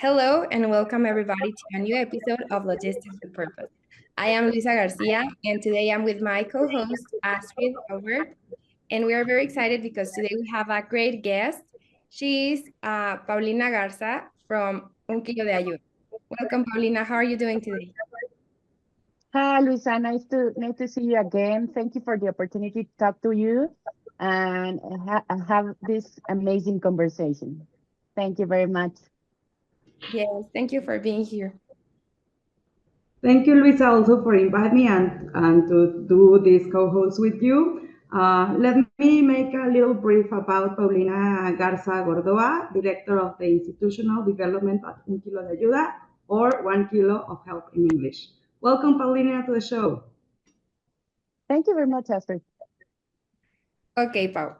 Hello and welcome everybody to a new episode of Logistics with Purpose. I am Luisa Garcia and today I'm with my co-host Astrid, Aubert, and we are very excited because today we have a great guest. She is Paulina Garza from Un Kilo de Ayuda. Welcome, Paulina. How are you doing today? Hi, Luisa. Nice to see you again. Thank you for the opportunity to talk to you and have this amazing conversation. Thank you very much. Yes, thank you for being here. Thank you, Luisa, also for inviting me and to do this co-host with you. Let me make a little brief about Paulina Garza Gordoa, Director of the Institutional Development at Un Kilo de Ayuda, or 1 Kilo of Help in English. Welcome, Paulina, to the show. Thank you very much, Astrid. Okay, Pau.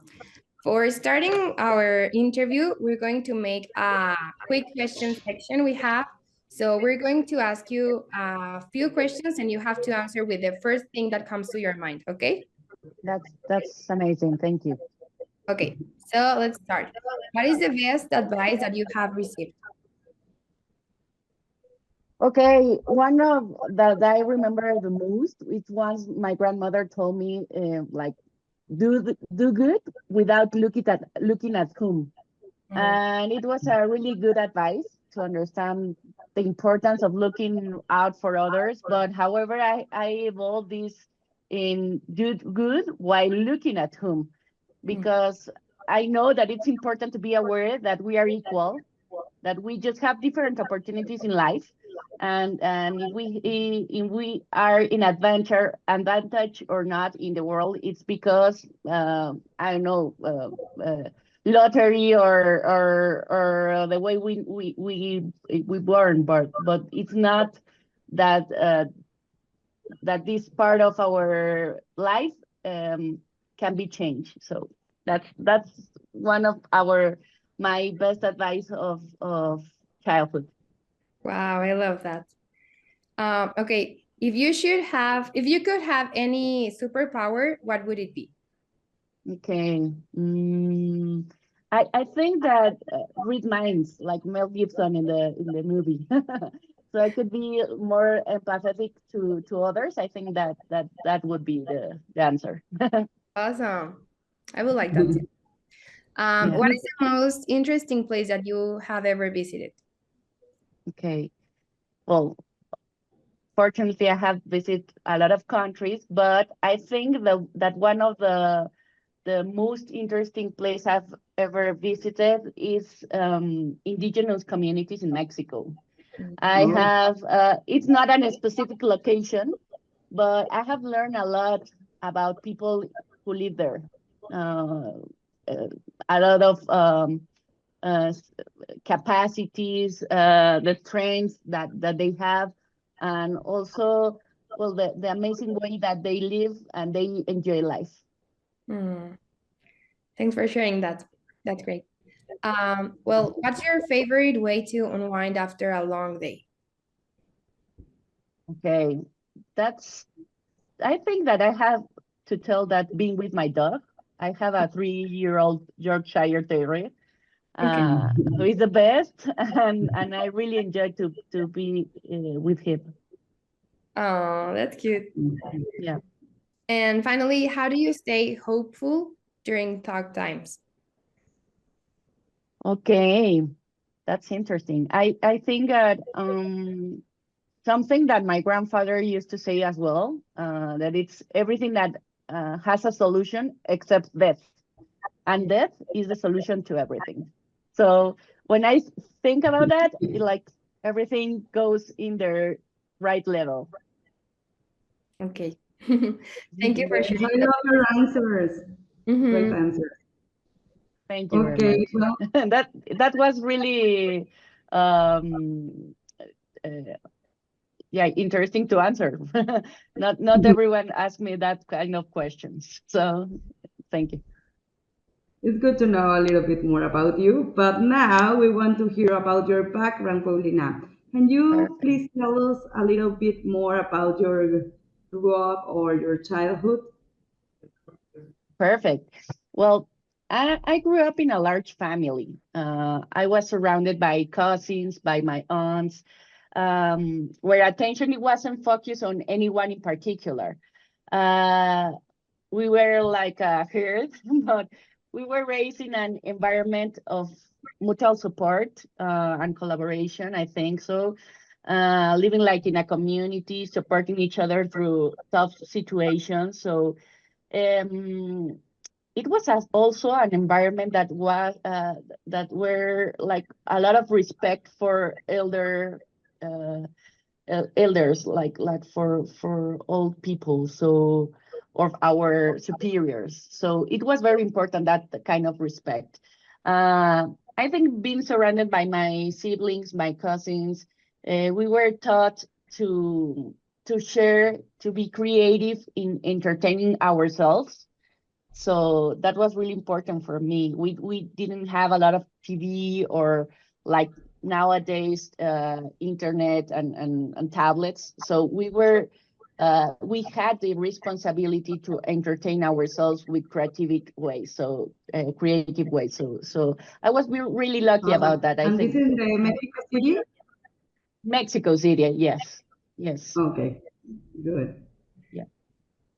For starting our interview, we're going to make a quick question section we have. So we're going to ask you a few questions and you have to answer with the first thing that comes to your mind, okay? That's amazing. Thank you. Okay, so let's start. What is the best advice that you have received? Okay, one of that I remember the most, it was my grandmother told me, like, do good without looking at whom. And it was a really good advice to understand the importance of looking out for others. But however, I evolved this in do good while looking at whom, because I know that it's important to be aware that we are equal, that we just have different opportunities in life. And if we are in advantage or not in the world, it's because I don't know, lottery or the way we born, but it's not that that this part of our life can be changed. So that's one of my best advice of childhood. Wow, I love that. Okay, if you could have any superpower, what would it be? Okay. I think that read minds like Mel Gibson in the movie. So I could be more empathetic to others. I think that would be the answer. Awesome. I would like that too. What is the most interesting place that you have ever visited? Okay. Well, fortunately, I have visited a lot of countries, but I think that one of the most interesting place I've ever visited is indigenous communities in Mexico. I have, it's not a specific location, but I have learned a lot about people who live there. A lot of capacities, the strengths that they have, and also, well, the amazing way that they live and they enjoy life. Thanks for sharing that. That's great. Well, what's your favorite way to unwind after a long day? Okay, I think that I have to tell that being with my dog. I have a 3-year-old Yorkshire Terrier. Who is the best, and I really enjoy to be with him. Oh, that's cute. Yeah. And finally, how do you stay hopeful during tough times? Okay, that's interesting. I think that something that my grandfather used to say as well, that it's everything that has a solution except death, and death is the solution to everything. So when I think about that, like everything goes in the right level. Okay. Thank you for sharing. I love your answers. Great answers. Thank you very much. Well, that was really yeah, interesting to answer. Not everyone asked me that kind of questions. So thank you. It's good to know a little bit more about you, but now we want to hear about your background, Paulina. Can you please tell us a little bit more about your grew up or your childhood? Perfect. Well, I grew up in a large family. I was surrounded by cousins, by my aunts, where attention it wasn't focused on anyone in particular. Uh, we were like a herd, but we were raised in an environment of mutual support and collaboration, I think so. Living like in a community, supporting each other through tough situations. So it was also an environment that was that were like a lot of respect for uh, elders, like for old people, so or our superiors. So it was very important, that kind of respect. I think being surrounded by my siblings, my cousins, we were taught to share, to be creative in entertaining ourselves. So that was really important for me. We didn't have a lot of TV or like nowadays internet and tablets. So we had the responsibility to entertain ourselves with creative ways. So I was really lucky about that, I And this think. is in the Mexico City? Mexico City, yes. Okay, good. Yeah.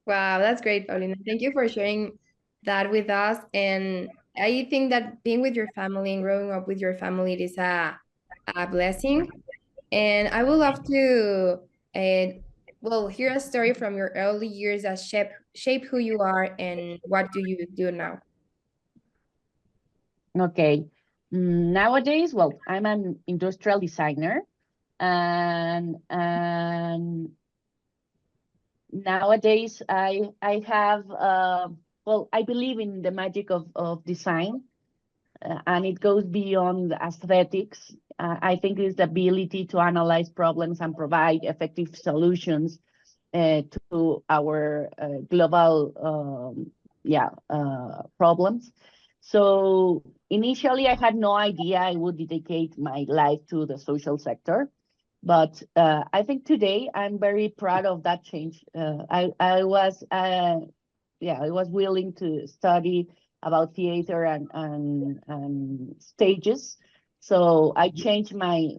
Wow, that's great, Paulina. Thank you for sharing that with us. And I think that being with your family and growing up with your family, it is a blessing. And I would love to, well, hear a story from your early years that shape who you are and what do you do now. Okay. Nowadays, well, I'm an industrial designer, and nowadays I have well, I believe in the magic of design, and it goes beyond aesthetics. I think it's the ability to analyze problems and provide effective solutions to our global problems. So initially, I had no idea I would dedicate my life to the social sector, but I think today I'm very proud of that change. I was willing to study about theater and stages. So I changed my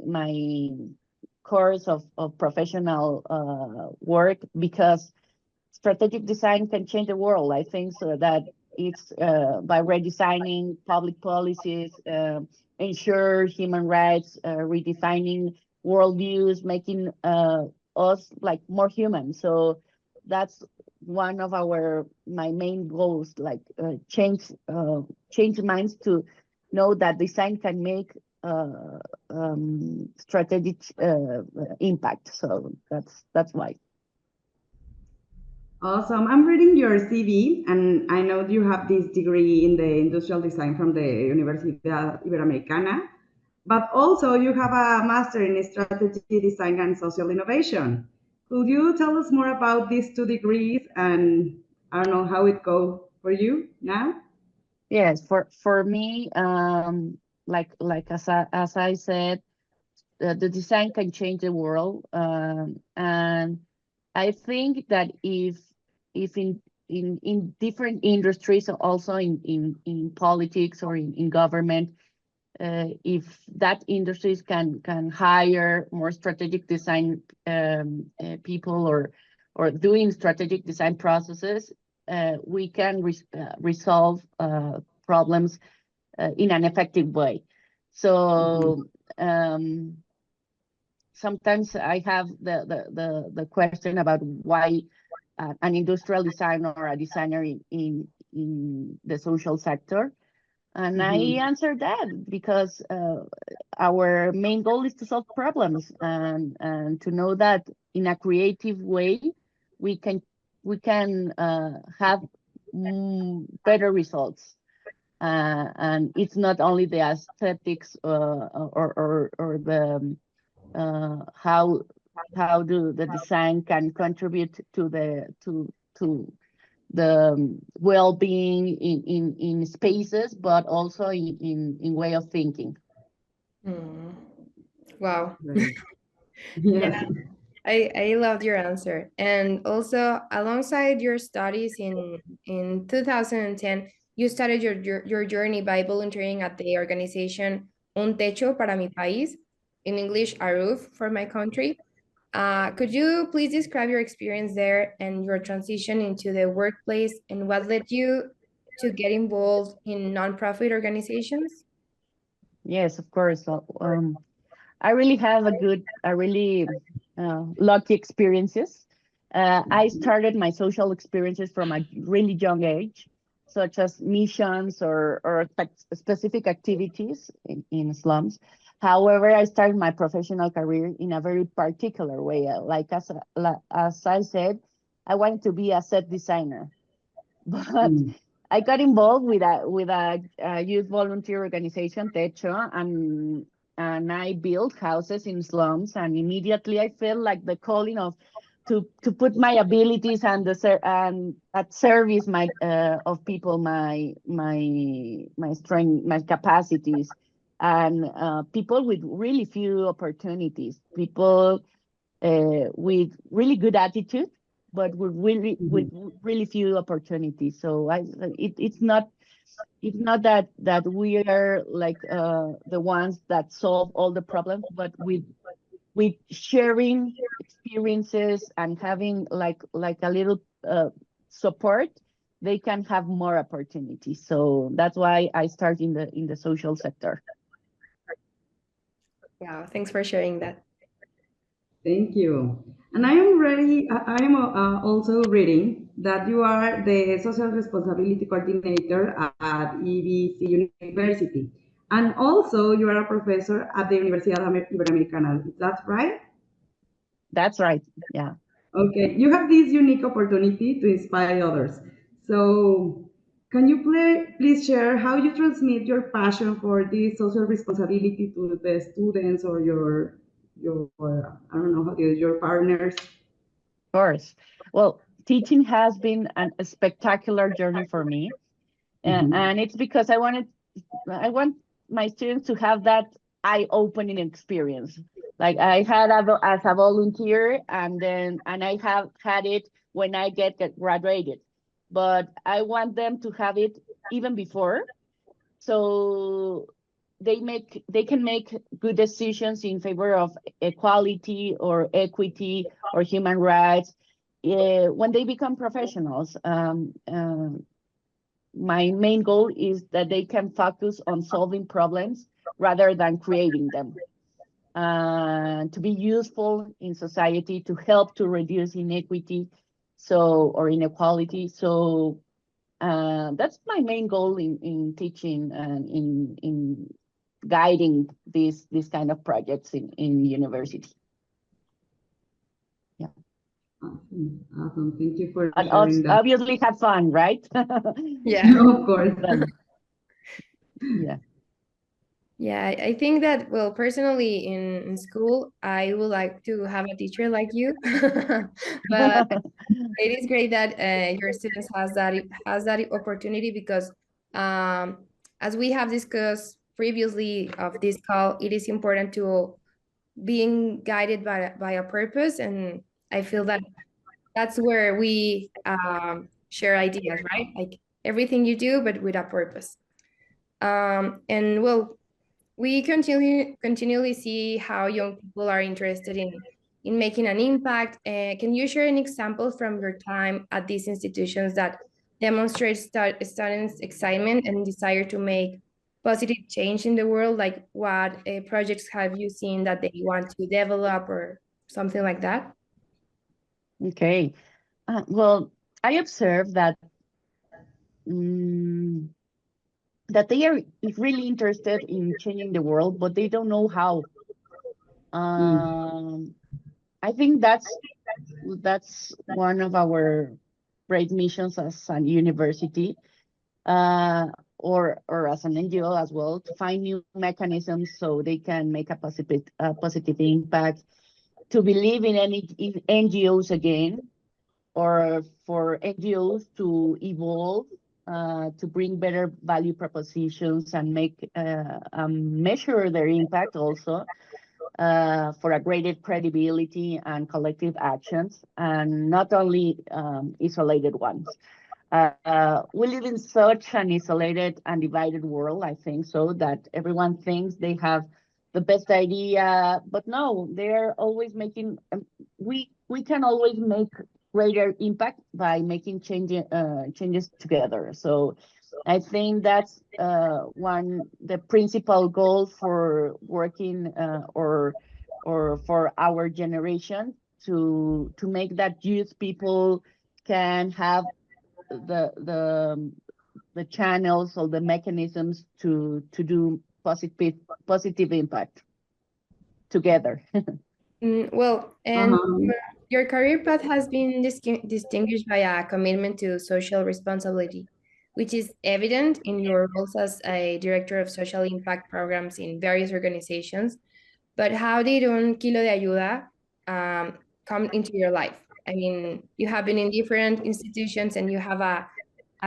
course of professional work, because strategic design can change the world. I think so that it's by redesigning public policies, ensure human rights, redefining worldviews, making us like more human. So that's one of my main goals, like change minds to know that design can make strategic impact. So that's why. Awesome. I'm reading your CV, and I know you have this degree in the industrial design from the Universidad Iberoamericana, but also you have a master in strategy design and social innovation. Could you tell us more about these two degrees, and I don't know how it goes for you now? Yes, for me, like as I said, the design can change the world, and I think that if in different industries, also in politics or in government, if that industries can hire more strategic design people, or doing strategic design processes, we can resolve problems in an effective way. So sometimes I have the question about why an industrial designer or a designer in the social sector. And I answered that because our main goal is to solve problems, and to know that in a creative way we can have better results. And it's not only the aesthetics or the how do the design can contribute to the well-being in spaces, but also in way of thinking. Wow. Yes. Yeah, I loved your answer. And also, alongside your studies in 2010, you started your journey by volunteering at the organization Un Techo para mi país, in English, a roof for my country. Could you please describe your experience there and your transition into the workplace and what led you to get involved in nonprofit organizations? Yes, of course. I really have a really lucky experiences. I started my social experiences from a really young age, such as missions or specific activities in slums. However, I started my professional career in a very particular way. Like as I said, I wanted to be a set designer, but I got involved with a youth volunteer organization, Techo, and I built houses in slums. And immediately I felt like the calling of to put my abilities and and at service my of people, my strength, my capacities, and people with really few opportunities, people with really good attitude, but with really few opportunities. So it's not that we are like the ones that solve all the problems, but with sharing experiences and having like a little support, they can have more opportunities. So that's why I start in the social sector. Wow, thanks for sharing that. Thank you. And I am also reading that you are the social responsibility coordinator at EBC University. And also you are a professor at the Universidad Iberoamericana. Is that right? That's right. Yeah. Okay. You have this unique opportunity to inspire others. So can you please share how you transmit your passion for this social responsibility to the students or your I don't know how to use your partners? Of course. Well, teaching has been a spectacular journey for me, and it's because I want my students to have that eye-opening experience. Like I had as a volunteer, and I have had it when I get graduated, but I want them to have it even before, so they can make good decisions in favor of equality or equity or human rights when they become professionals. My main goal is that they can focus on solving problems rather than creating them, to be useful in society, to help to reduce inequity or inequality. So that's my main goal in teaching and in guiding these kind of projects in university. Yeah. Awesome. Thank you for And sharing that. obviously have fun, right? Yeah. Of course. Yeah. Yeah, I think that, well, personally in school, I would like to have a teacher like you. But it is great that your students has that opportunity because as we have discussed previously of this call, it is important to being guided by a purpose, and I feel that that's where we share ideas, right? Like everything you do, but with a purpose. And well, we continually see how young people are interested in making an impact. Can you share an example from your time at these institutions that demonstrates students' excitement and desire to make positive change in the world? Like what projects have you seen that they want to develop or something like that? Okay. Well, I observed um, that they are really interested in changing the world, but they don't know how. I think that's one of our great missions as a university, or as an NGO as well, to find new mechanisms so they can make a positive impact, to believe in NGOs again, or for NGOs to evolve, to bring better value propositions and measure their impact also, for a greater credibility and collective actions, and not only isolated ones. We live in such an isolated and divided world, I think so, that everyone thinks they have the best idea, but no, they're always making, we can always make greater impact by making changes together. So I think that's the principal goal for working or for our generation to make that youth people can have the the channels or the mechanisms to do positive impact together. Well, and your career path has been distinguished by a commitment to social responsibility, which is evident in your roles as a director of social impact programs in various organizations. But how did Un Kilo de Ayuda come into your life? I mean, you have been in different institutions and you have a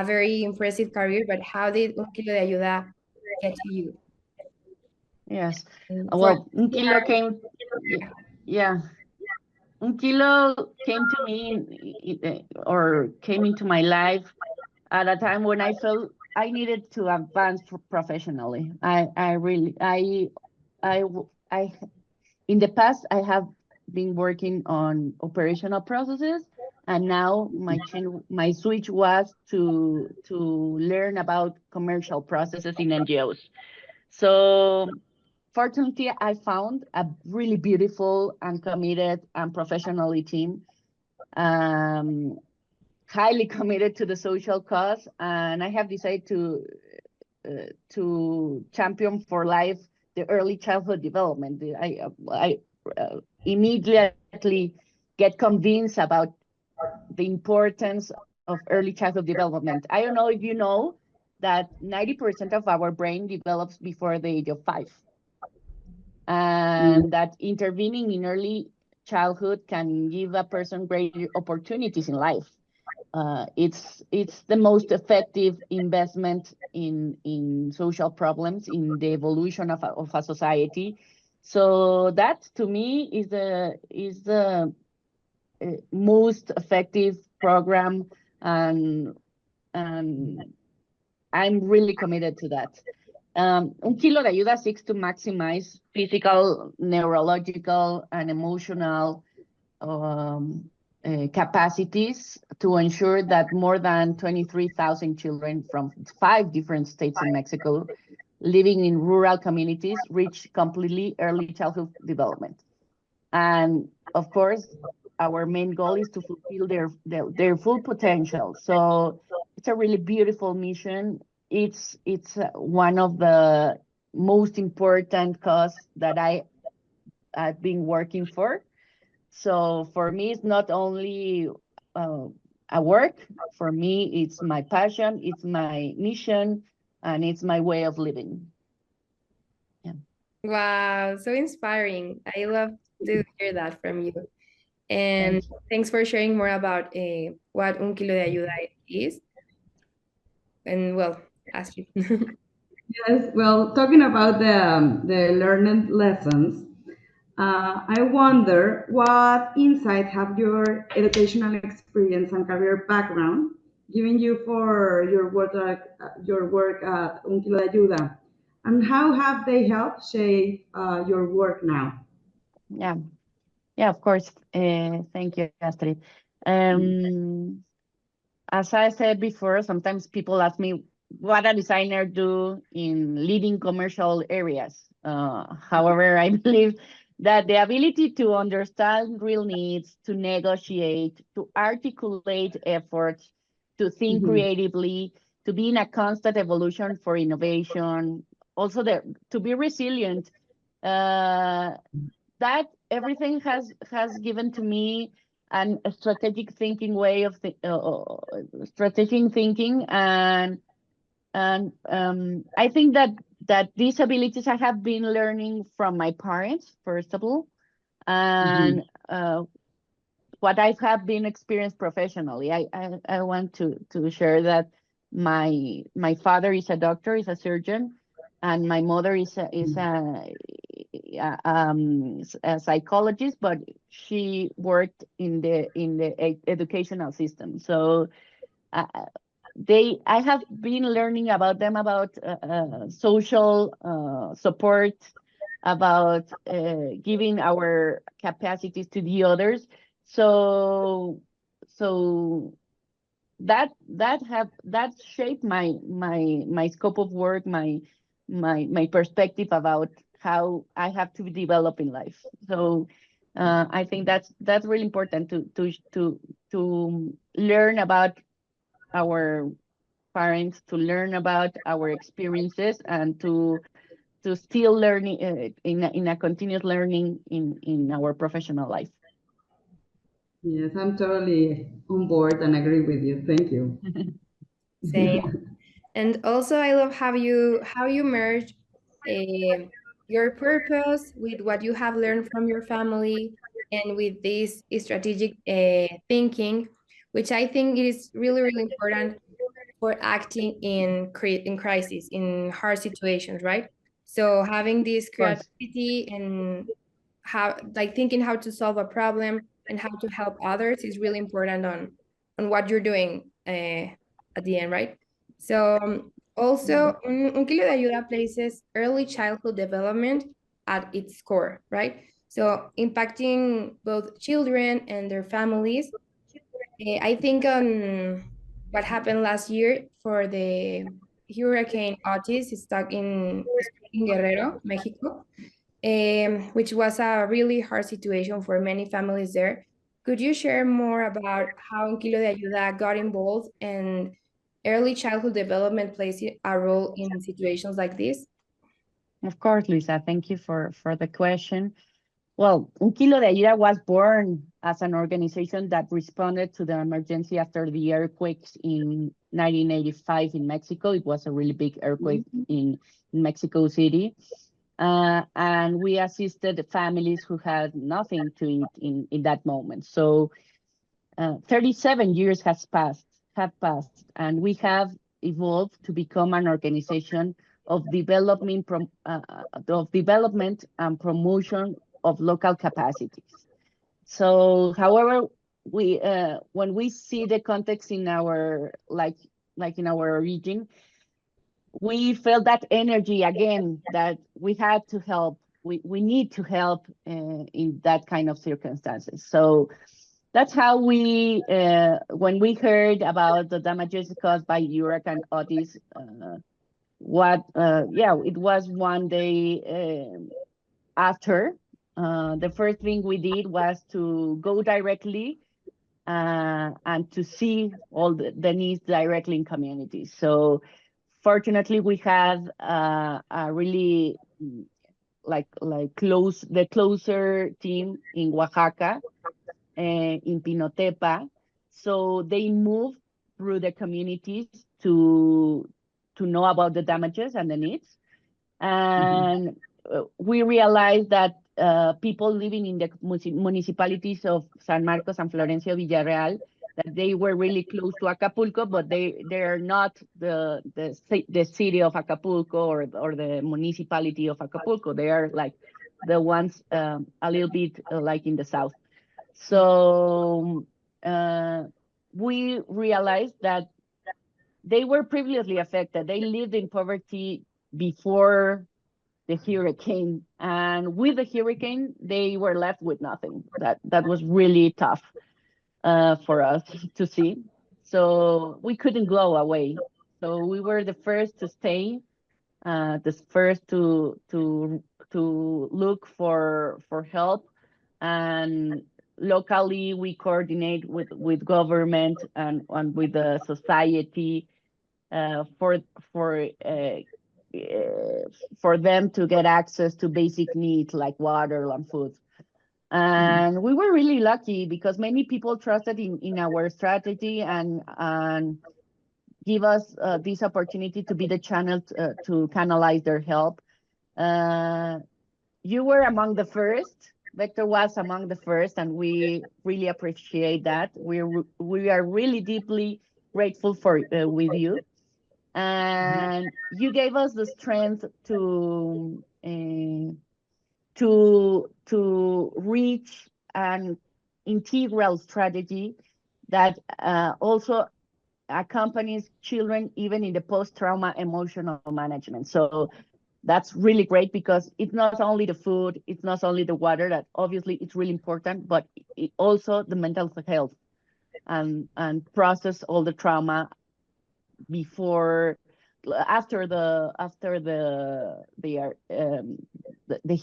very impressive career, but how did Un Kilo de Ayuda get to you? Yes. For Well, Un Kilo came, yeah, Un Kilo came to me or came into my life at a time when I felt I needed to advance professionally. I really, I, I, in the past, I have been working on operational processes, and now my switch was to learn about commercial processes in NGOs. So fortunately, I found a really beautiful and committed and professional team, um, highly committed to the social cause, and I have decided to champion for life the early childhood development. I immediately get convinced about the importance of early childhood development. I don't know if you know that 90% of our brain develops before the age of 5, and that intervening in early childhood can give a person great opportunities in life. It's the most effective investment in social problems, in the evolution of a society. So that to me is the most effective program, and I'm really committed to that. Un Kilo de Ayuda seeks to maximize physical, neurological, and emotional capacities to ensure that more than 23,000 children from 5 different states in Mexico living in rural communities reach completely early childhood development. And of course, our main goal is to fulfill their full potential. So it's a really beautiful mission. It's one of the most important causes that I've been working for. So for me, it's not only a work. For me, it's my passion, it's my mission, and it's my way of living. Yeah. Wow, so inspiring. I love to hear that from you. And thanks for sharing more about what Un Kilo de Ayuda is. And well, Astrid. Yes, well, talking about the learned lessons, I wonder what insight have your educational experience and career background given you for your work at Un Kilo de Ayuda, and how have they helped shape your work now? Yeah. Yeah, of course. Thank you, Astrid. As I said before, sometimes people ask me what a designer do in leading commercial areas. However, I believe that the ability to understand real needs, to negotiate, to articulate efforts, to think Mhm. creatively, to be in a constant evolution for innovation, also to be resilient. That everything has given to me an a strategic thinking way of strategic thinking, and I think that these abilities I have been learning from my parents, first of all, and what I have been experienced professionally. I want to share that my father is a doctor, is a surgeon, and my mother is a psychologist, but she worked in the educational system. So I have been learning about them, about social support, about giving our capacities to the others. So that shaped my scope of work, my perspective about how I have to develop in life. So I think that's really important to learn about our parents, to learn about our experiences, and to still learning in a continuous learning in our professional life. Yes, I'm totally on board and agree with you. Thank you. Same. And also, I love how you merge your purpose with what you have learned from your family and with this strategic thinking, which I think it is really, really important for acting in crisis, in hard situations, right? So having this Of course. creativity and how, like, thinking how to solve a problem and how to help others is really important on what you're doing at the end, right? So also, Un Kilo de Ayuda places early childhood development at its core, right? So impacting both children and their families. I think on what happened last year for the Hurricane Otis struck in Guerrero, Mexico, which was a really hard situation for many families there. Could you share more about how Un Kilo de Ayuda got involved and early childhood development plays a role in situations like this? Of course, Luisa. Thank you for the question. Well, Un Kilo de Ayuda was born as an organization that responded to the emergency after the earthquakes in 1985 in Mexico. It was a really big earthquake in Mexico City. And we assisted families who had nothing to eat in that moment. So 37 years have passed, and we have evolved to become an organization of development and promotion of local capacities. So, however, we when we see the context in our like in our region, we felt that energy again, that we had to help. We need to help in that kind of circumstances. So that's how we, when we heard about the damages caused by Hurricane Otis, it was one day after. The first thing we did was to go directly and to see all the needs directly in communities. So fortunately, we had a really the closer team in Oaxaca, in Pinotepa. So they moved through the communities to know about the damages and the needs. And we realized that people living in the municipalities of San Marcos and Florencio Villarreal, that they were really close to Acapulco, but they're not the city of Acapulco or the municipality of Acapulco. They are like the ones a little bit like in the south. So we realized that they were previously affected. They lived in poverty before the hurricane, and with the hurricane, they were left with nothing. That was really tough for us to see. So we couldn't go away. So we were the first to stay, the first to look for help, and locally we coordinate with government and with the society for for uh, for them to get access to basic needs like water and food. And we were really lucky because many people trusted in our strategy and give us this opportunity to be the channel to canalize their help. You were among the first. Vector was among the first, and we really appreciate that. We are really deeply grateful for with you, and you gave us the strength to reach an integral strategy that also accompanies children even in the post-trauma emotional management. So that's really great because it's not only the food, it's not only the water that obviously it's really important, but also the mental health and process all the trauma before after the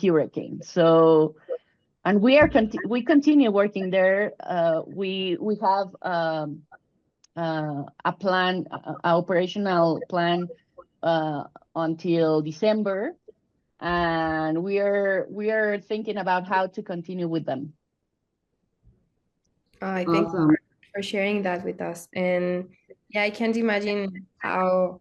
hurricane. So and we continue working there. We have a plan, a operational plan until December, and we are thinking about how to continue with them. I thank you for sharing that with us. And yeah, I can't imagine how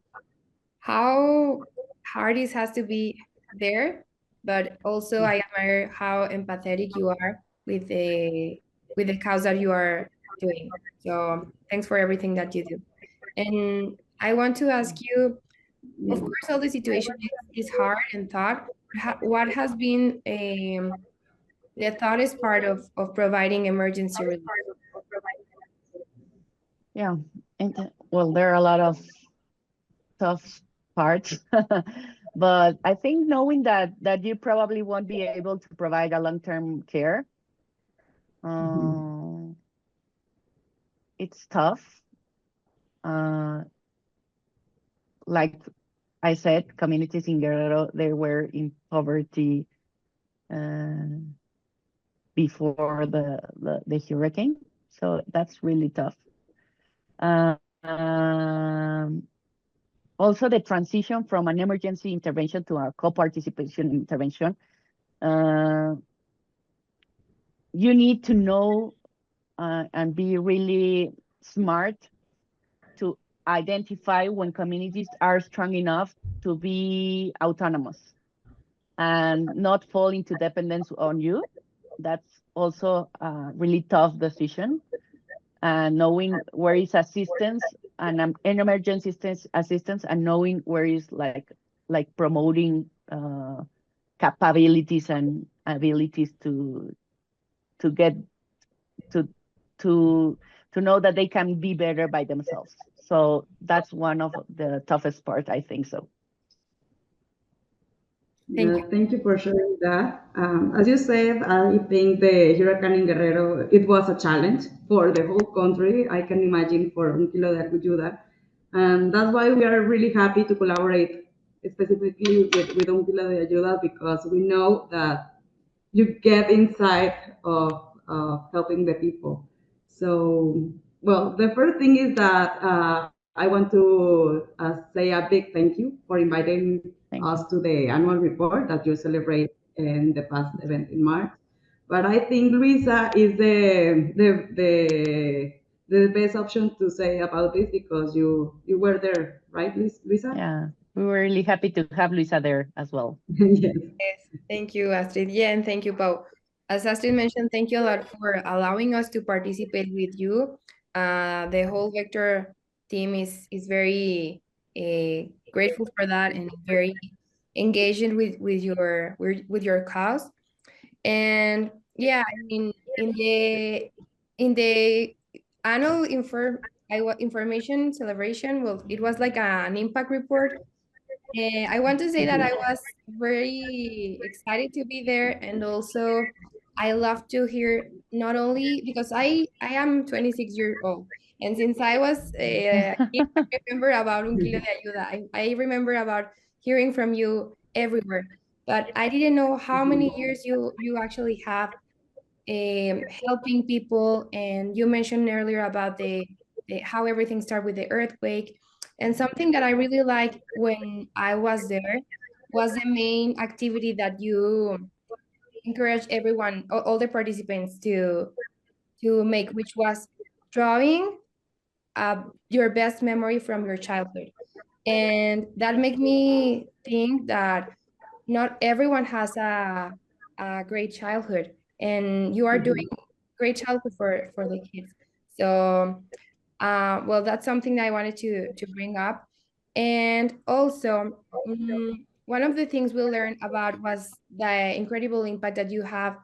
hard it has to be there, but also I admire how empathetic you are with the cause that you are doing. So thanks for everything that you do. And I want to ask you, of course, all the situation is hard and thought. What has been the thoughtest part of providing emergency relief? Yeah, and well, there are a lot of tough parts, but I think knowing that you probably won't be able to provide a long-term care, it's tough. Like I said, communities in Guerrero, they were in poverty before the hurricane, so that's really tough. Also, the transition from an emergency intervention to a co-participation intervention, you need to know and be really smart to identify when communities are strong enough to be autonomous and not fall into dependence on you. That's also a really tough decision. And knowing where is assistance and an emergency assistance, and knowing where is like promoting capabilities and abilities to get to know that they can be better by themselves. So that's one of the toughest parts, I think so. Thank you for sharing that. As you said, I think the hurricane in Guerrero, it was a challenge for the whole country. I can imagine for Un Kilo de Ayuda. And that's why we are really happy to collaborate specifically with Un Kilo de Ayuda, because we know that you get inside of helping the people. So, well, the first thing is that I want to say a big thank you for inviting us to the annual report that you celebrate in the past event in March. But I think Luisa is the best option to say about this, because you were there, right, Luisa? Yeah, we were really happy to have Luisa there as well. Yes. Yes, thank you, Astrid. Yeah, and thank you, Pau. As Astrid mentioned, thank you a lot for allowing us to participate with you. The whole Vector team is very grateful for that and very engaged with your cause. And yeah, I mean, in the annual information celebration, well, it was like an impact report. I want to say that I was very excited to be there, and also I love to hear, not only because I am 26 years old, and since I was a kid, I remember about Un Kilo de Ayuda. I remember about hearing from you everywhere, but I didn't know how many years you actually have helping people. And you mentioned earlier about the how everything started with the earthquake. And something that I really liked when I was there was the main activity that you encouraged everyone, all the participants to make, which was drawing your best memory from your childhood. And that made me think that not everyone has a great childhood, and you are doing great childhood for the kids. So well, that's something that I wanted to bring up. And also, one of the things we learned about was the incredible impact that you have,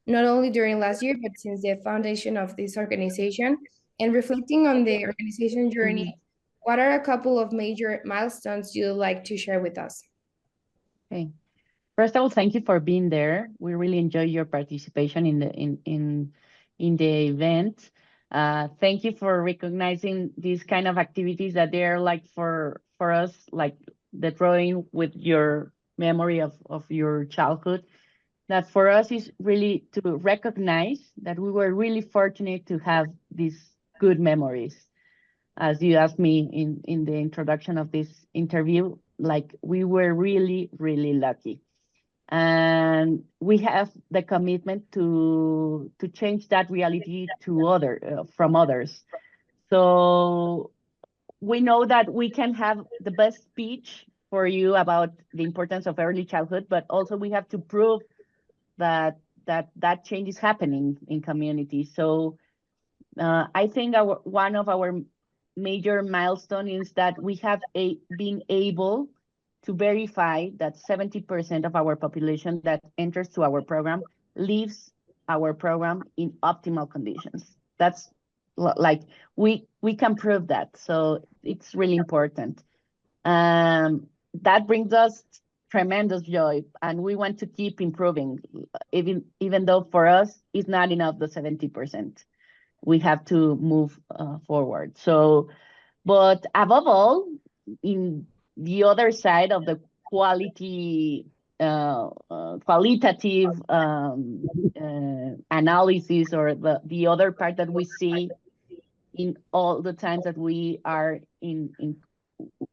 not only during last year, but since the foundation of this organization. And reflecting on the organization journey, what are a couple of major milestones you'd like to share with us? Okay. First of all, thank you for being there. We really enjoy your participation in the event. Thank you for recognizing these kind of activities that they're like for us, like the drawing with your memory of your childhood. That for us is really to recognize that we were really fortunate to have these good memories. As you asked me in the introduction of this interview, like we were really, really lucky. And we have the commitment to change that reality to from others. So we know that we can have the best speech for you about the importance of early childhood, but also we have to prove that change is happening in communities. So I think one of our major milestone is that we have been able to verify that 70% of our population that enters to our program leaves our program in optimal conditions. That's like we can prove that, so it's really important. That brings us tremendous joy, and we want to keep improving, even though for us it's not enough, the 70%. We have to move forward. So, but above all, in the other side of the qualitative analysis, or the other part that we see in all the times that we are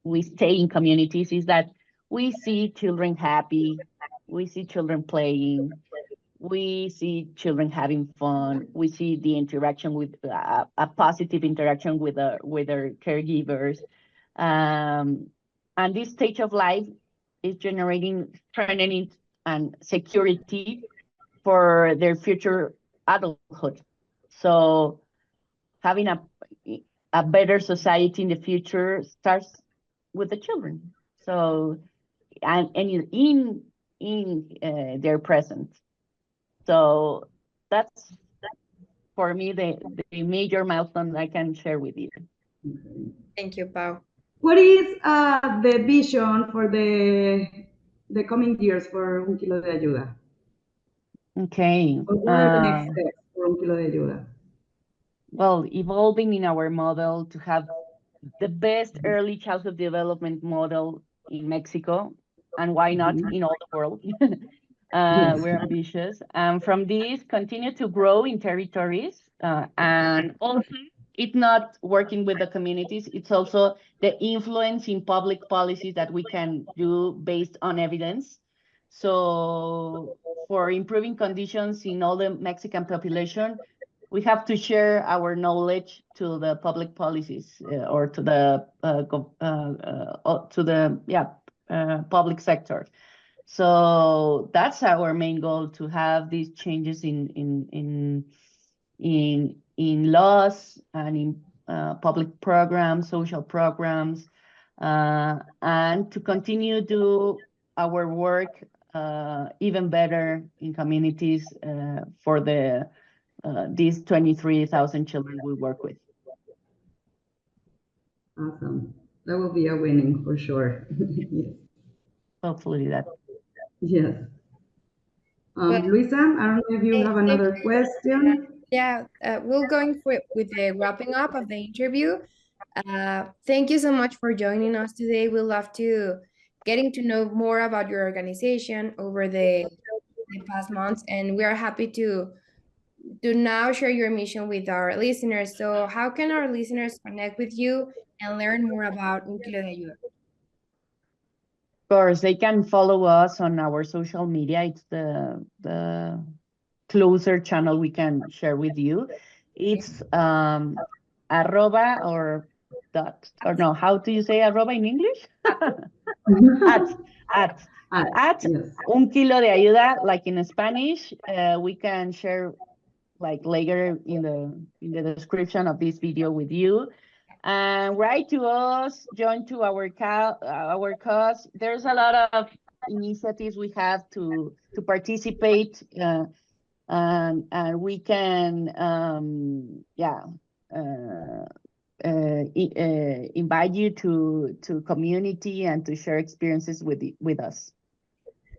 we stay in communities, is that we see children happy, we see children playing, we see children having fun, we see the interaction with a positive interaction with their caregivers. And this stage of life is generating training and security for their future adulthood. So having a better society in the future starts with the children. So and in their presence. So that's for me the major milestone I can share with you. Thank you, Pau. What is the vision for the coming years for Un Kilo de Ayuda? Okay. What are the next steps for Un Kilo de Ayuda? Well, evolving in our model to have the best early childhood development model in Mexico, and why not in all the world? We're ambitious. And from this, continue to grow in territories. And also, it's not working with the communities, it's also the influence in public policies that we can do based on evidence. So for improving conditions in all the Mexican population, we have to share our knowledge to the public policies or to the public sector. So that's our main goal, to have these changes in laws and in public programs, social programs, and to continue do our work even better in communities for these 23,000 children we work with. Awesome. That will be a winning for sure. Yes. Hopefully that. Yes. Luisa, I don't know if you have another question. Yeah, we're going with the wrapping up of the interview. Thank you so much for joining us today. We love to getting to know more about your organization over the past months, and we are happy to now share your mission with our listeners. So how can our listeners connect with you and learn more about Un Kilo de Ayuda? Of course, they can follow us on our social media. It's the closer channel we can share with you. It's arroba or dot, or no, how do you say arroba in English? at Yes. Un Kilo de Ayuda, like in Spanish. We can share like later in the description of this video with you. And write to us, join to our cause. There's a lot of initiatives we have to participate, and we can invite you to community and to share experiences with us.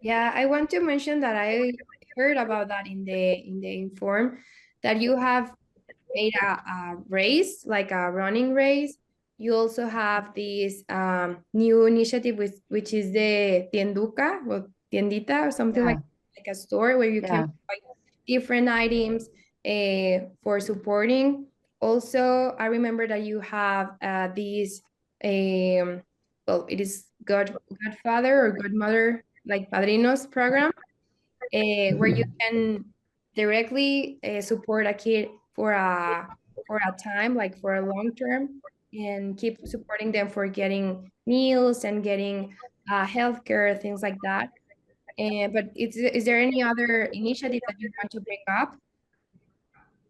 Yeah, I want to mention that I heard about that in the inform, that you have made a race, like a running race. You also have this new initiative which is the tienduca or tiendita or something Yeah, like a store where you can yeah. buy different items for supporting. Also, I remember that you have this well, it is godfather or godmother, like padrinos program, where you can directly support a kid for a time, like for a long term, and keep supporting them for getting meals and getting healthcare, things like that. But is there any other initiative that you want to bring up?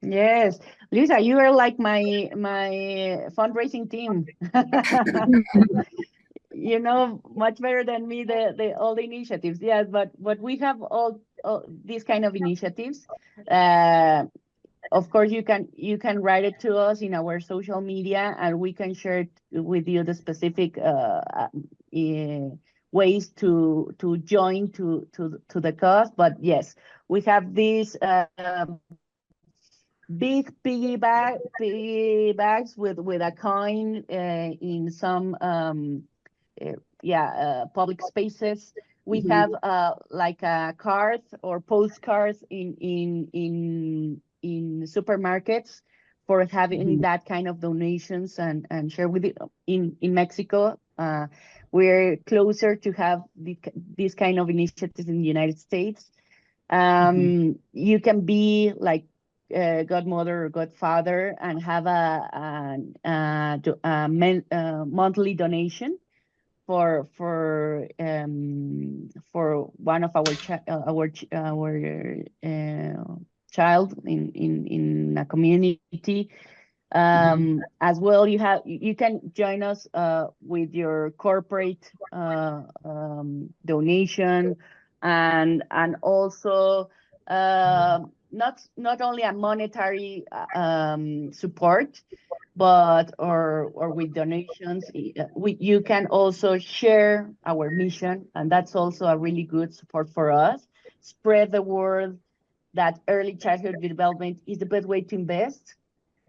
Yes, Lisa, you are like my fundraising team. You know much better than me the all the initiatives. Yes, but we have all these kind of initiatives. Uh, of course, you can write it to us in our social media, and we can share it with you the specific ways to join to the cause. But yes, we have these big piggy bags with a coin in some public spaces. We have like a card or postcards in supermarkets for having that kind of donations and share with it. In Mexico, we're closer to have these kind of initiatives in the United States. You can be like godmother or godfather and have a monthly donation for one of our child in a community. As well, you can join us with your corporate donation, and also not only a monetary support, but or with donations. You can also share our mission, and that's also a really good support for us. Spread the word that early childhood development is the best way to invest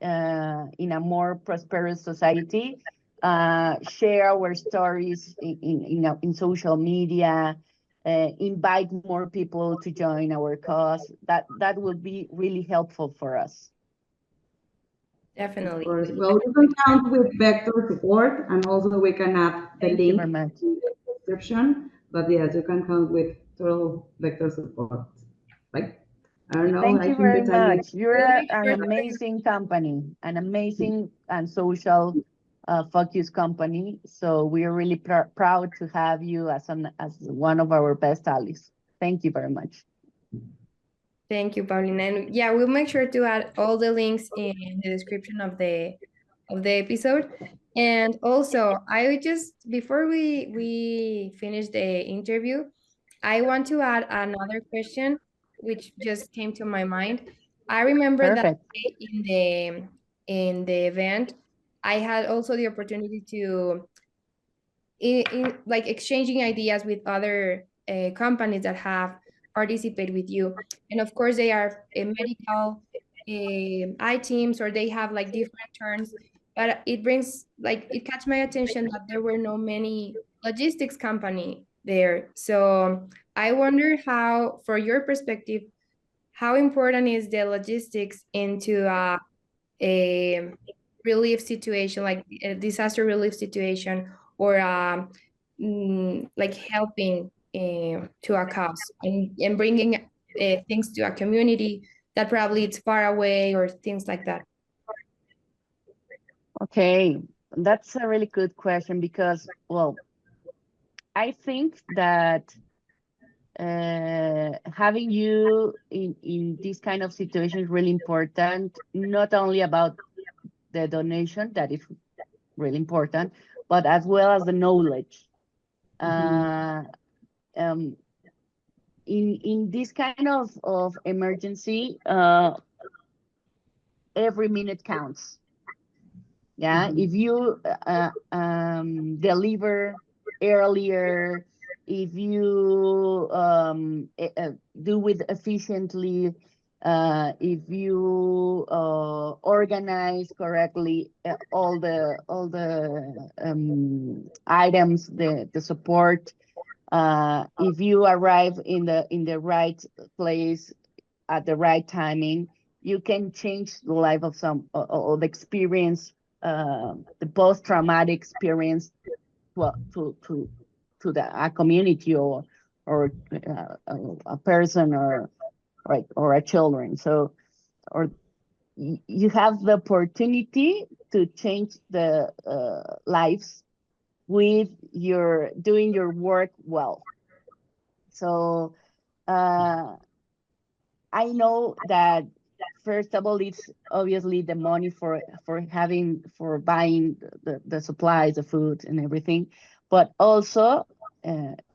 in a more prosperous society. Share our stories in social media. Invite more people to join our cause. That will be really helpful for us. Of Definitely. course. Well, you can count with vector support, and also we can add the Thank you link very much. in the description. But yes, you can count with total vector support. Like, I don't know, Thank I you think very the time is much. You're We'll make an sure to bring. amazing company, an amazing and social focused company. So we are really proud to have you as one of our best allies. Thank you very much. Thank you, Paulina. And yeah, we'll make sure to add all the links in the description of the episode. And also, I just before we finish the interview, I want to add another question which just came to my mind. I remember that Perfect. in the event, I had also the opportunity to like exchanging ideas with other companies that have participated with you, and of course they are medical eye teams, or they have like different turns, but it brings like it catch my attention that there were no many logistics company there. So I wonder how, for your perspective, how important is the logistics into a relief situation, like a disaster relief situation, or like helping to a cause, and bringing things to a community that probably it's far away or things like that. Okay, that's a really good question because, well, I think that having you in this kind of situation is really important, not only about the donation, that is really important, but as well as the knowledge. Uh, um, in this kind of emergency, every minute counts. Yeah, if you deliver earlier, if you do it efficiently, if you organize correctly all the items, the support, if you arrive in the right place at the right timing, you can change the life of some of experience, the post-traumatic experience to a community or a person or a children. So or you have the opportunity to change the lives with your doing your work well. So I know that first of all, it's obviously the money for buying the supplies, the food, and everything, but also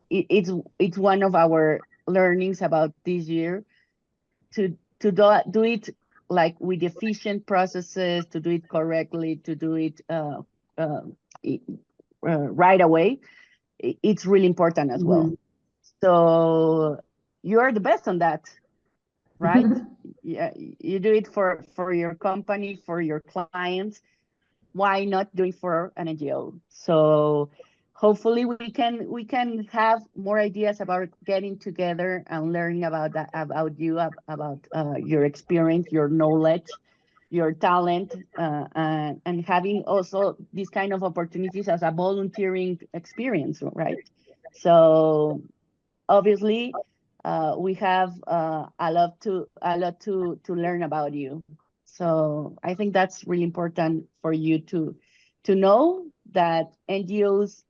it's one of our learnings about this year to do it like with efficient processes, to do it correctly, to do it uh, i- right away. It's really important as well. So you are the best on that, right? Yeah, you do it for your company, for your clients. Why not do it for an NGO? So hopefully we can have more ideas about getting together and learning about that, about you, about your experience, your knowledge, your talent, and having also these kind of opportunities as a volunteering experience, right? So obviously we have a lot to learn about you. So I think that's really important for you to know that NGOs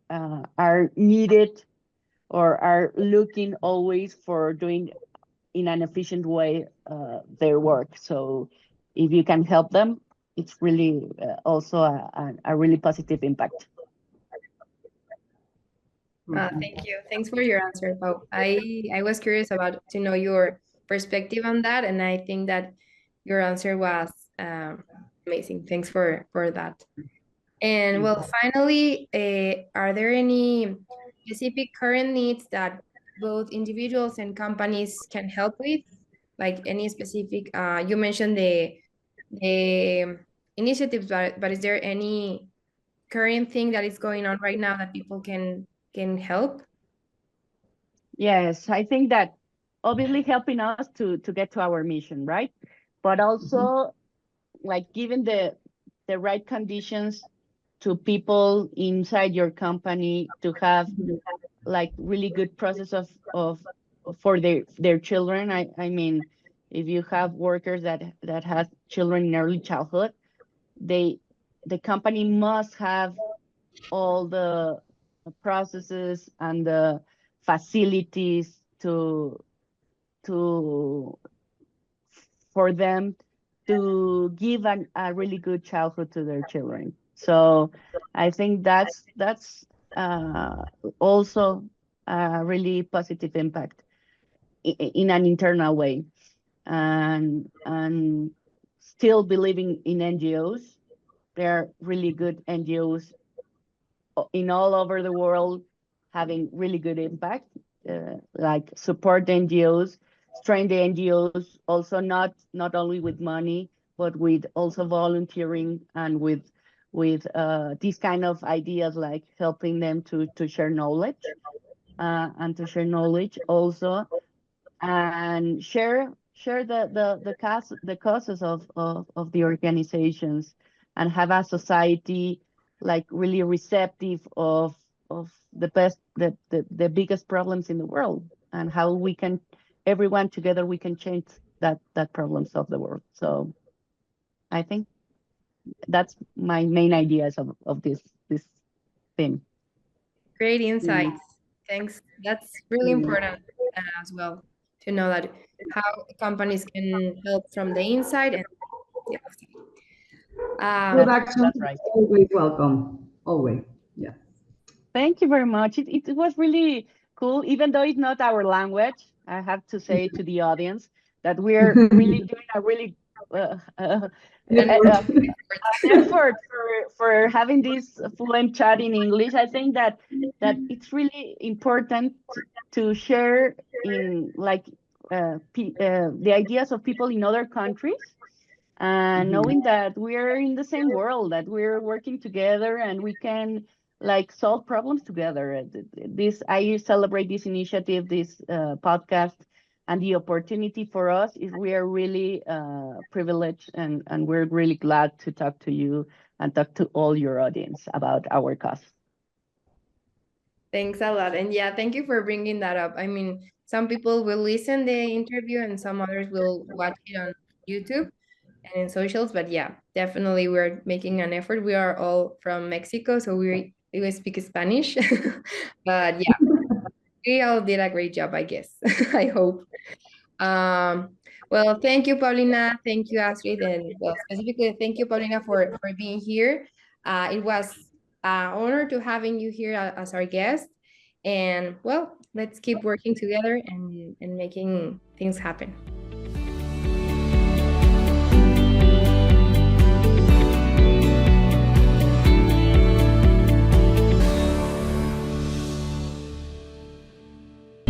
are needed or are looking always for doing in an efficient way their work. So if you can help them, it's really also a really positive impact. Thank you. Thanks for your answer, Pau. I was curious about to know your perspective on that, and I think that your answer was amazing. Thanks for that. And well, finally, are there any specific current needs that both individuals and companies can help with? Like any specific, you mentioned the initiatives, but is there any current thing that is going on right now that people can help? Yes, I think that obviously helping us to get to our mission, right? But also like giving the right conditions to people inside your company to have like really good process of for their children. I mean, if you have workers that have children in early childhood, they the company must have all the processes and the facilities to for them to give a really good childhood to their children. So I think that's also a really positive impact in an internal way, and still believing in NGOs. They're really good NGOs in all over the world, having really good impact, like support NGOs, train the NGOs, also not only with money, but with also volunteering and with these kind of ideas like helping them to share knowledge and to share knowledge also and share the causes of the organizations and have a society like really receptive of the best the biggest problems in the world and how we can everyone together we can change that problems of the world. So I think that's my main ideas of this theme. Great insights. Thanks. That's really important as well to know that how companies can help from the inside and the outside. Good That's action that's is right. always welcome. Always. Yeah. Thank you very much. It was really cool, even though it's not our language. I have to say to the audience that we're really doing a really Effort. An effort for having this fluent chat in English. I think that it's really important to share in like the ideas of people in other countries, and knowing that we're in the same world, that we're working together and we can like solve problems together. This I celebrate this initiative, this podcast, and the opportunity for us is we are really privileged, and we're really glad to talk to you and talk to all your audience about our cause. Thanks a lot. And yeah, thank you for bringing that up. I mean, some people will listen the interview and some others will watch it on YouTube and in socials. But yeah, definitely we're making an effort. We are all from Mexico, so we speak Spanish. But yeah, we all did a great job, I guess. I hope. Well, thank you, Paulina. Thank you, Astrid. And well, specifically, thank you, Paulina, for being here. It was an honor to having you here as our guest. And well, let's keep working together and making things happen.